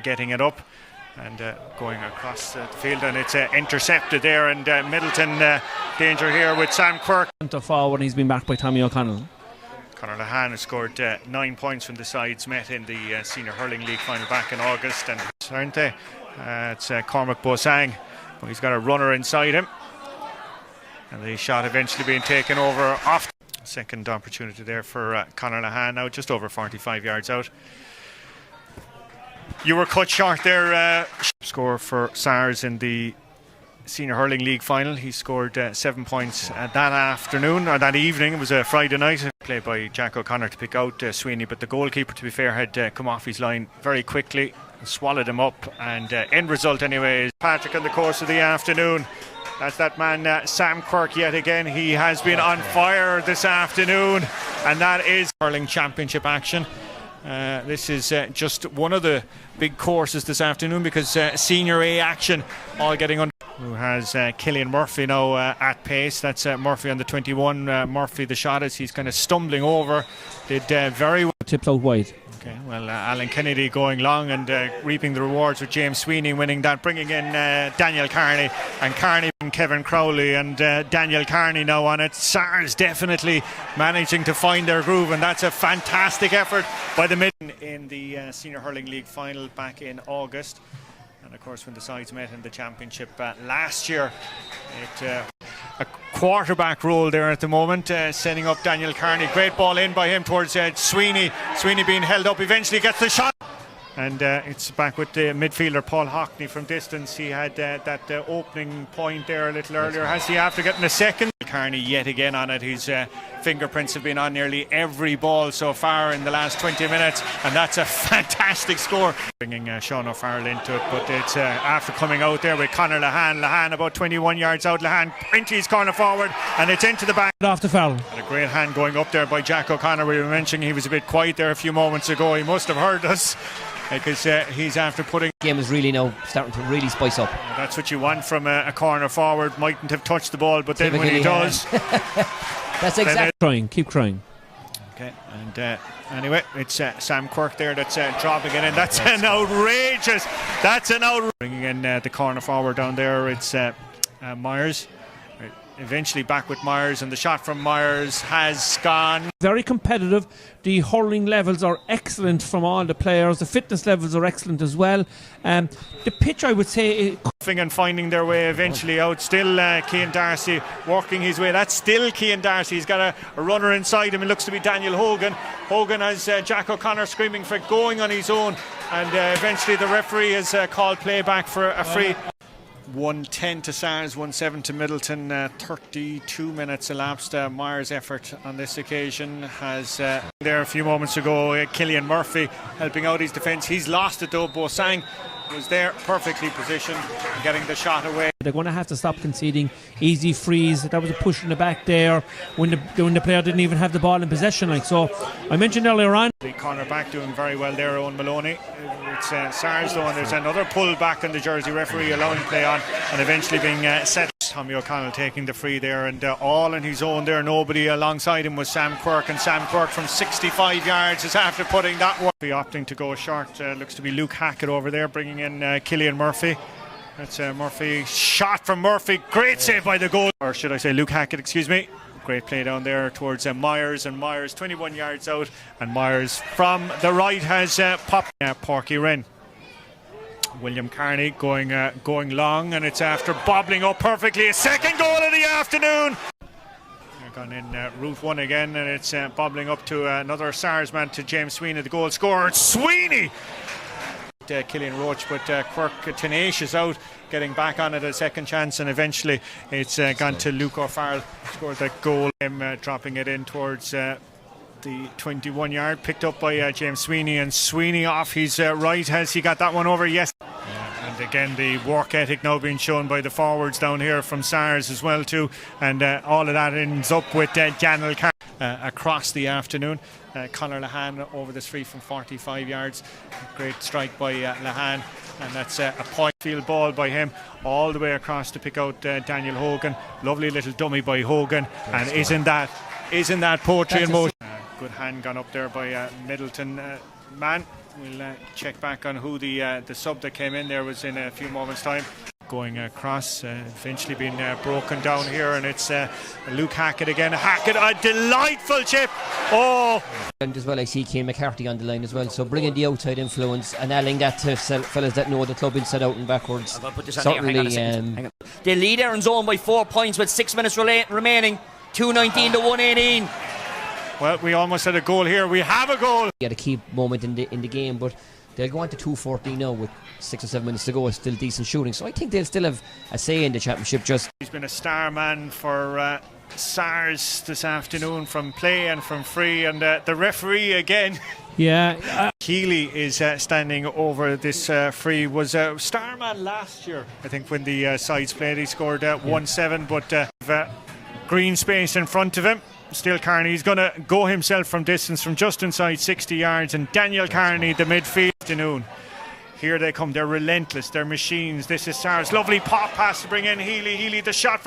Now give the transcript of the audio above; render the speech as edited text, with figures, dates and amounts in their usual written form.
getting it up and going across the field, and it's intercepted there, and Middleton danger here with Sam Quirke. Forward, he's been backed by Tommy O'Connell. Conor Lahan has scored 9 points from the sides met in the Senior Hurling League final back in August, and aren't they? It's Cormac Bosang, but he's got a runner inside him, and the shot eventually being taken over off. Second opportunity there for Conor Lahan, now just over 45 yards out. You were cut short there. Score for SARS in the Senior Hurling League final. He scored 7 points that afternoon, or that evening. It was a Friday night. Played by Jack O'Connor to pick out Sweeney, but the goalkeeper, to be fair, had come off his line very quickly, swallowed him up, and end result anyway is Patrick in the course of the afternoon. That's that man Sam Quirke yet again. He has been on fire this afternoon, and that is Hurling Championship action. This is just one of the big courses this afternoon, because Senior A action all getting on. Who has Killian Murphy now at pace. That's Murphy on the 21. Murphy, the shot as he's kind of stumbling over, did very well. Tipped out wide. Okay, well, Alan Kennedy going long and reaping the rewards with James Sweeney winning that, bringing in Daniel Carney, and Carney and Kevin Crowley, and Daniel Carney now on it. SARS definitely managing to find their groove, and that's a fantastic effort by the mid in the Senior Hurling League final back in August. And of course, when the sides met in the championship last year, a quarterback role there at the moment, setting up Daniel Carney. Great ball in by him towards Sweeney. Sweeney being held up, eventually gets the shot. And it's back with the midfielder Paul Hockney from distance. He had that opening point there a little earlier. Has he, after getting a second? Carney yet again on it. His fingerprints have been on nearly every ball so far in the last 20 minutes, and that's a fantastic score. Bringing Sean O'Farrell into it, but it's after coming out there with Conor Lahan. Lahan about 21 yards out. Lahan into his corner forward, and it's into the back. Off the foul. And a great hand going up there by Jack O'Connor. We were mentioning he was a bit quiet there a few moments ago. He must have heard us, because he's after putting. The game is really now starting to really spice up. That's what you want from a corner forward. Mightn't have touched the ball, but then when he does, that's exactly. Keep trying. Okay, and anyway, it's Sam Quirke there that's dropping it in. That's an outrageous. That's an outrageous. Bringing in the corner forward down there. It's Myers. Eventually back with Myers, and the shot from Myers has gone. Very competitive. The hurling levels are excellent from all the players. The fitness levels are excellent as well. The pitch, I would say, and finding their way eventually out. Still Cian Darcy working his way. That's still Cian Darcy. He's got a runner inside him. It looks to be Daniel Hogan. Hogan has Jack O'Connor screaming for going on his own, and eventually the referee has called play back for a free. 1-10 to SARS, 1-7 to Middleton. 32 minutes elapsed. Myers' effort on this occasion has there a few moments ago. Killian Murphy helping out his defence. He's lost it though. Bosang was there perfectly positioned, getting the shot away. They're going to have to stop conceding easy frees. That was a push in the back there when the player didn't even have the ball in possession. Like so, I mentioned earlier on. The corner back doing very well there, Owen Maloney. It's SARS though, and there's another pull back on the jersey. Referee allowing play on, and eventually being set. Tommy O'Connell taking the free there, and all on his own there. Nobody alongside him was Sam Quirke, and Sam Quirke from 65 yards is after putting that one. Opting to go short. Looks to be Luke Hackett over there, bringing in Killian Murphy. That's Murphy. Shot from Murphy. Great save by the goal. Or should I say Luke Hackett, excuse me. Great play down there towards Myers, and Myers 21 yards out, and Myers from the right has popped Porky Wren. William Carney going long, and it's after bobbling up perfectly. A second goal of the afternoon. They're gone in route one again, and it's bobbling up to another SARS man, to James Sweeney, the goal scorer. Sweeney! Killian Roach, but Quirke tenacious out, getting back on it a second chance, and eventually it's gone to Luke O'Farrell, scored that goal. Him dropping it in towards the 21 yard, picked up by James Sweeney, and Sweeney off his right. Has he got that one over? Yes. And again, the work ethic now being shown by the forwards down here from SARS as well too, and all of that ends up with Daniel Carney across the afternoon. Conor Lahan over this free from 45 yards. Great strike by Lahan, and that's a point field ball by him all the way across to pick out Daniel Hogan. Lovely little dummy by Hogan, and isn't that poetry in motion? Good hand gone up there by Middleton man. We'll check back on who the sub that came in there was in a few moments' time. Going across, eventually being broken down here, and it's Luke Hackett again. Hackett, a delightful chip. Oh! And as well, I see Cian McCarthy on the line as well. So bringing the outside influence and adding that to fellas that know the club inside out and backwards. I'll put this on here. Hang on a second. Hang on. They lead Aaron's own by 4 points with 6 minutes remaining. 2:19 to 1:18. Well, we almost had a goal here. We have a goal. He had a key moment in the game, but they'll go on to 2:14 now with 6 or 7 minutes to go. It's still decent shooting, so I think they'll still have a say in the championship. He's been a star man for SARS this afternoon, from play and from free, and the referee again. Yeah. Keeley is standing over this free. Was a star man last year, I think, when the sides played. He scored 1-7, but green space in front of him. Still Carney, he's going to go himself from distance from just inside 60 yards, and Daniel Carney, the midfield afternoon. Here they come, they're relentless, they're machines. This is SARS, lovely pop pass to bring in Healy, the shot for